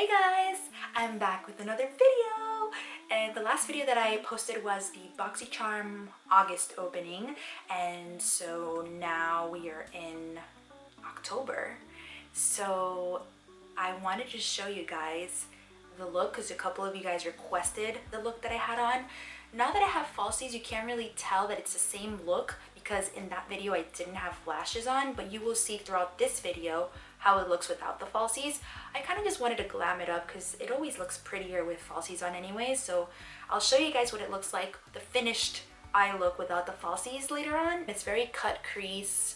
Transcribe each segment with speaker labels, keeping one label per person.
Speaker 1: Hey guys, I'm back with another video, and the last video that I posted was the BoxyCharm August opening, and so now we are in October. So I wanted to show you guys the look because a couple of you guys requested the look that I had on. Now that I have falsies, you can't really tell that it's the same look because in that video I didn't have lashes on, but you will see throughout this video how it looks without the falsies. I kind of just wanted to glam it up because it always looks prettier with falsies on anyway, so I'll show you guys what it looks like, the finished eye look without the falsies later on. It's very cut crease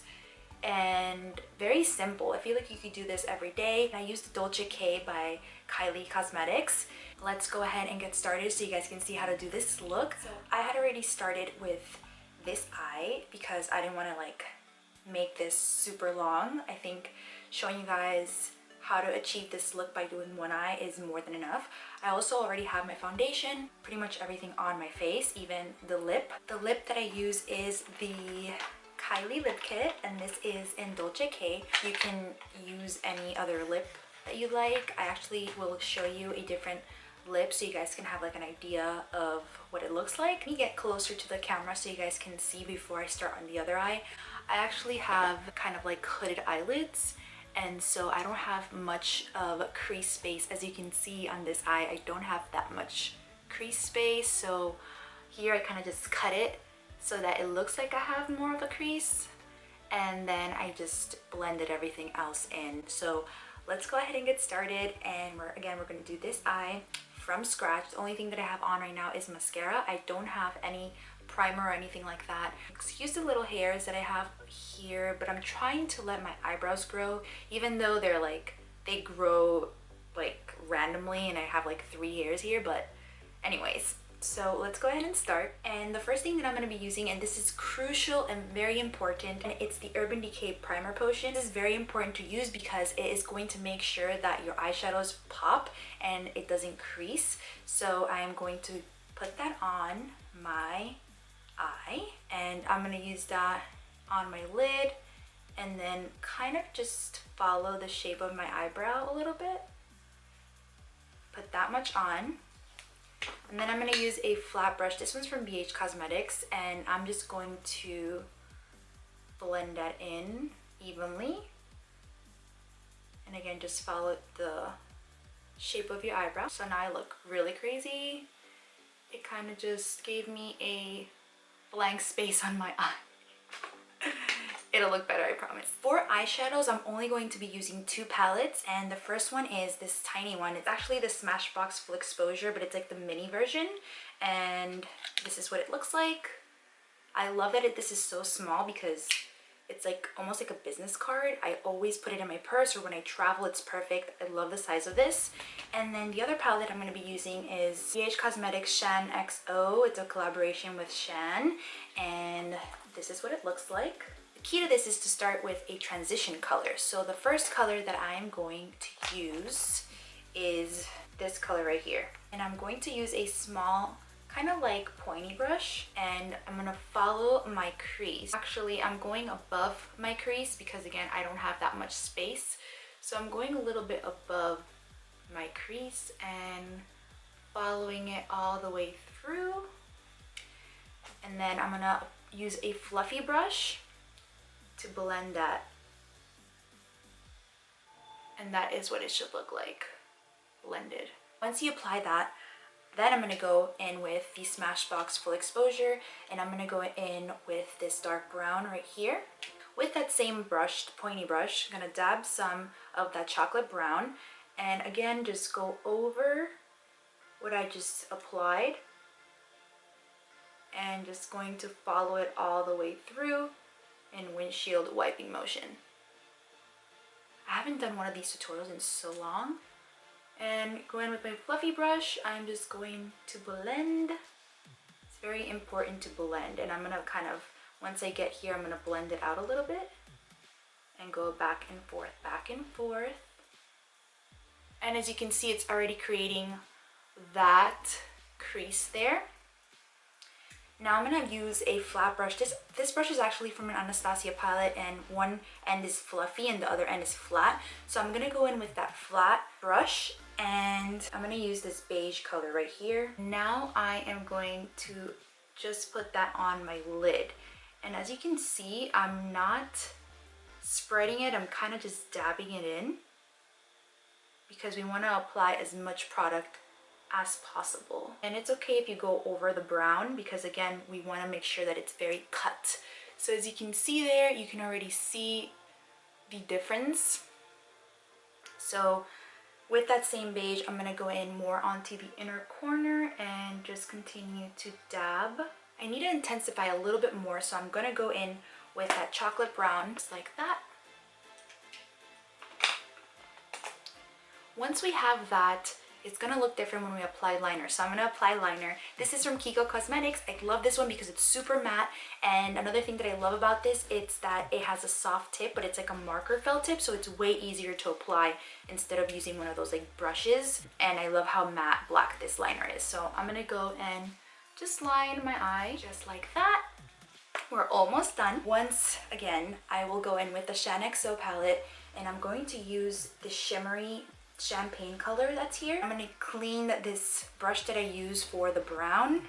Speaker 1: and very simple. I feel like you could do this every day. I used Dolce K by Kylie Cosmetics. Let's go ahead and get started so you guys can see how to do this look. So I had already started with this eye because I didn't want to like make this super long. I think showing you guys how to achieve this look by doing one eye is more than enough. I also already have my foundation, pretty much everything on my face, even the lip. The lip that I use is the Kylie Lip Kit, and this is in Dolce K. You can use any other lip that you like. I actually will show you a different lip so you guys can have like an idea of what it looks like. Let me get closer to the camera so you guys can see before I start on the other eye. I actually have kind of like hooded eyelids, and so I don't have much of crease space. As you can see on this eye, I don't have that much crease space, so here I kind of just cut it so that it looks like I have more of a crease, and then I just blended everything else in. So let's go ahead and get started, and we're going to do this eye from scratch. The only thing that I have on right now is mascara. I don't have any primer or anything like that. Excuse the little hairs that I have here, but I'm trying to let my eyebrows grow, even though they grow like randomly and I have like 3 hairs here. But anyways, so let's go ahead and start. And the first thing that I'm going to be using, and this is crucial and very important, and it's the Urban Decay Primer Potion. This is very important to use because it is going to make sure that your eyeshadows pop and it doesn't crease. So I am going to put that on my eye, and I'm going to use that on my lid and then kind of just follow the shape of my eyebrow a little bit. Put that much on. And then I'm going to use a flat brush. This one's from BH Cosmetics, and I'm just going to blend that in evenly. And again, just follow the shape of your eyebrow. So now I look really crazy. It kind of just gave me a blank space on my eye. It'll look better, I promise. For eyeshadows, I'm only going to be using 2 palettes, and the first one is this tiny one. It's actually the Smashbox Full Exposure, but it's like the mini version, and this is what it looks like. I love that this is so small because it's like almost like a business card. I always put it in my purse, or when I travel, it's perfect. I love the size of this. And then the other palette I'm going to be using is BH Cosmetics Shan XO. It's a collaboration with Shan, and this is what it looks like. The key to this is to start with a transition color. So the first color that I am going to use is this color right here. And I'm going to use a small, kind of like pointy brush, and I'm gonna follow my crease. Actually, I'm going above my crease because again, I don't have that much space. So I'm going a little bit above my crease and following it all the way through. And then I'm gonna use a fluffy brush to blend that. And that is what it should look like, blended. Once you apply that, then I'm going to go in with the Smashbox Full Exposure, and I'm going to go in with this dark brown right here. With that same brush, pointy brush, I'm going to dab some of that chocolate brown, and again, just go over what I just applied, and just going to follow it all the way through in windshield wiping motion. I haven't done one of these tutorials in so long. And going with my fluffy brush, I'm just going to blend. It's very important to blend, and I'm gonna kind of, once I get here, I'm gonna blend it out a little bit and go back and forth, back and forth. And as you can see, it's already creating that crease there. Now I'm gonna use a flat brush. This brush is actually from an Anastasia palette, and one end is fluffy and the other end is flat. So I'm gonna go in with that flat brush, and I'm gonna use this beige color right here. Now I am going to just put that on my lid. And as you can see, I'm not spreading it, I'm kind of just dabbing it in because we want to apply as much product as possible. And it's okay if you go over the brown because again, we want to make sure that it's very cut. So as you can see there, you can already see the difference. So with that same beige, I'm going to go in more onto the inner corner and just continue to dab. I need to intensify a little bit more, so I'm going to go in with that chocolate brown, just like that. Once we have that, it's gonna look different when we apply liner. So I'm gonna apply liner. This is from Kiko Cosmetics. I love this one because it's super matte. And another thing that I love about this, it's that it has a soft tip, but it's like a marker felt tip, so it's way easier to apply instead of using one of those like brushes. And I love how matte black this liner is. So I'm gonna go and just line my eye, just like that. We're almost done. Once again, I will go in with the Shaaanxo palette, and I'm going to use the shimmery champagne color that's here. I'm going to clean this brush that I use for the brown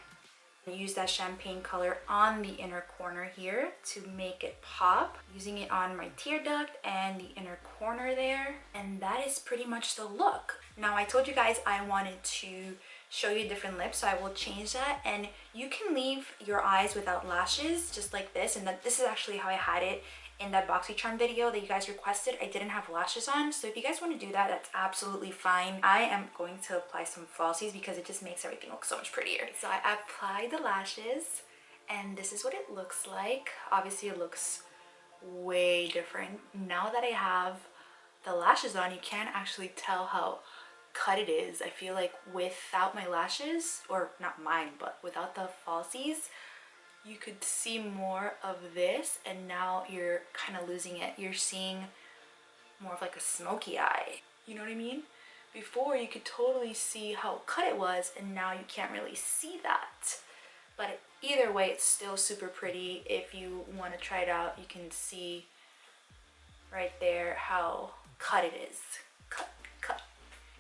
Speaker 1: and use that champagne color on the inner corner here to make it pop, using it on my tear duct and the inner corner there. And that is pretty much the look. Now I told you guys I wanted to show you different lips, so I will change that, and you can leave your eyes without lashes just like this. And this is actually how I had it in that BoxyCharm video that you guys requested. I didn't have lashes on, so if you guys want to do that, that's absolutely fine. I am going to apply some falsies because it just makes everything look so much prettier. So I applied the lashes, and this is what it looks like. Obviously it looks way different now that I have the lashes on. You can't actually tell how cut it is. I feel like without my lashes, or not mine, but without the falsies, you could see more of this, and now you're kind of losing it. You're seeing more of like a smoky eye. You know what I mean? Before you could totally see how cut it was, and now you can't really see that. But either way, it's still super pretty. If you want to try it out, you can see right there how cut it is. Cut.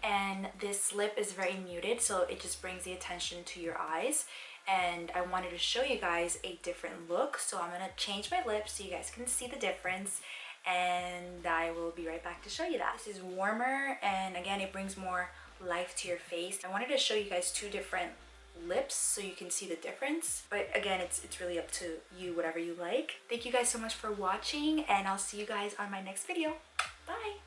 Speaker 1: And this lip is very muted, so it just brings the attention to your eyes. And I wanted to show you guys a different look, so I'm gonna change my lips so you guys can see the difference, and I will be right back to show you that. This is warmer, and again, it brings more life to your face. I wanted to show you guys two different lips so you can see the difference, but again, it's really up to you, whatever you like. Thank you guys so much for watching, and I'll see you guys on my next video. Bye.